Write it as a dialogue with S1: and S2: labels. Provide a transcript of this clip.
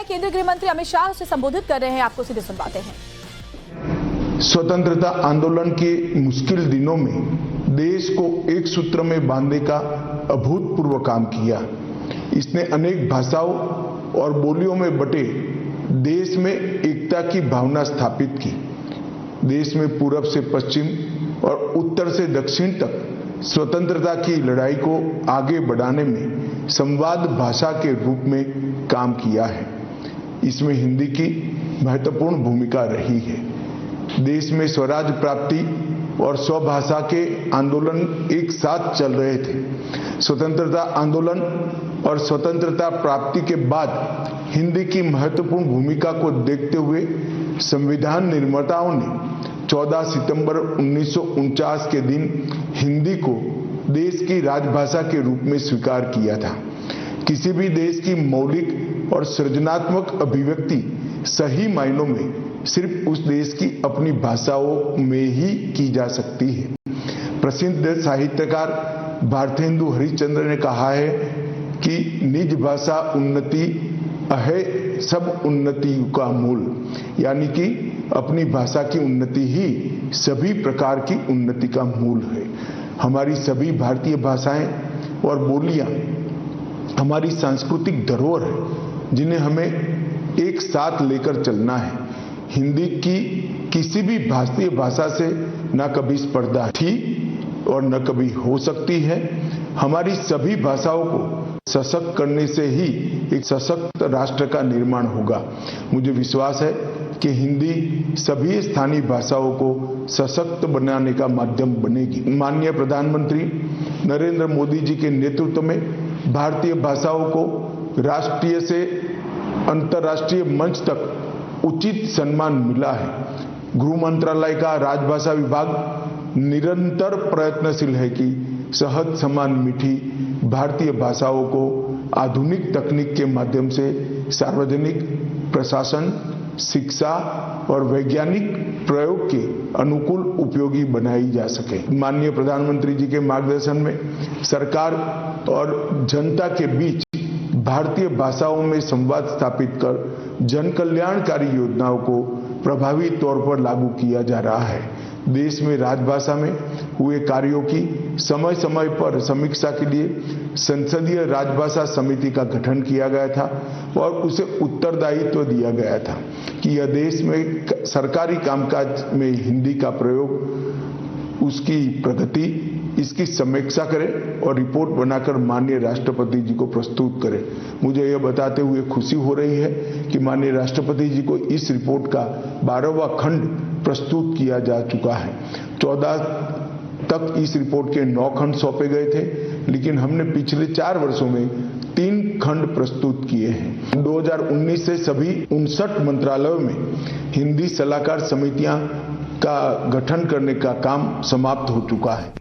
S1: केंद्रीय गृह मंत्री अमित शाह से संबोधित कर रहे हैं, आपको सीधे सुनवाते हैं।
S2: स्वतंत्रता आंदोलन के मुश्किल दिनों में देश को एक सूत्र में बांधने का अभूतपूर्व काम किया। इसने अनेक भाषाओं और बोलियों में बटे देश में एकता की भावना स्थापित की। देश में पूरब से पश्चिम और उत्तर से दक्षिण तक स्वतंत्रता की लड़ाई को आगे बढ़ाने में संवाद भाषा के रूप में काम किया है। इसमें हिंदी की महत्वपूर्ण भूमिका रही है। देश में स्वराज प्राप्ति और स्वभाषा के आंदोलन एक साथ चल रहे थे। स्वतंत्रता आंदोलन और स्वतंत्रता प्राप्ति के बाद हिंदी की महत्वपूर्ण भूमिका को देखते हुए संविधान निर्माताओं ने 14 सितंबर 1949 के दिन हिंदी को देश की राजभाषा के रूप में स्वीकार किया था। किसी भी देश की मौलिक और सृजनात्मक अभिव्यक्ति सही मायनों में सिर्फ उस देश की अपनी भाषाओं में ही की जा सकती है। प्रसिद्ध साहित्यकार भारतेंदु हरिश्चंद्र ने कहा है कि निज भाषा उन्नति अहे सब उन्नति का मूल, यानी कि अपनी भाषा की उन्नति ही सभी प्रकार की उन्नति का मूल है। हमारी सभी भारतीय भाषाएं और बोलियां हमारी सांस्कृतिक धरोहर है, जिन्हें हमें एक साथ लेकर चलना है। हिंदी की किसी भी भारतीय भाषा से न कभी स्पर्धा थी और न कभी हो सकती है। हमारी सभी भाषाओं को सशक्त करने से ही एक सशक्त राष्ट्र का निर्माण होगा। मुझे विश्वास है कि हिंदी सभी स्थानीय भाषाओं को सशक्त बनाने का माध्यम बनेगी। माननीय प्रधानमंत्री नरेंद्र मोदी जी के नेतृत्व में भारतीय भाषाओं को राष्ट्रीय से अंतर्राष्ट्रीय मंच तक उचित सम्मान मिला है। गृह मंत्रालय का राजभाषा विभाग निरंतर प्रयत्नशील है कि सहज समान मीठी भारतीय भाषाओं को आधुनिक तकनीक के माध्यम से सार्वजनिक प्रशासन, शिक्षा और वैज्ञानिक प्रयोग के अनुकूल उपयोगी बनाई जा सके। माननीय प्रधानमंत्री जी के मार्गदर्शन में सरकार और जनता के बीच भारतीय भाषाओं में संवाद स्थापित कर जन कल्याणकारी योजनाओं को प्रभावी तौर पर लागू किया जा रहा है। देश में राजभाषा में हुए कार्यों की समय समय पर समीक्षा के लिए संसदीय राजभाषा समिति का गठन किया गया था और उसे उत्तरदायित्व दिया गया था कि यह देश में सरकारी कामकाज में हिंदी का प्रयोग, उसकी प्रगति, इसकी समीक्षा करें और रिपोर्ट बनाकर माननीय राष्ट्रपति जी को प्रस्तुत करें। मुझे यह बताते हुए खुशी हो रही है कि माननीय राष्ट्रपति जी को इस रिपोर्ट का 12वां खंड प्रस्तुत किया जा चुका है। 14 तक इस रिपोर्ट के 9 खंड सौंपे गए थे, लेकिन हमने पिछले 4 वर्षों में 3 खंड प्रस्तुत किए हैं। 2019 से सभी 59 मंत्रालयों में हिंदी सलाहकार समितियां का गठन करने का काम समाप्त हो चुका है।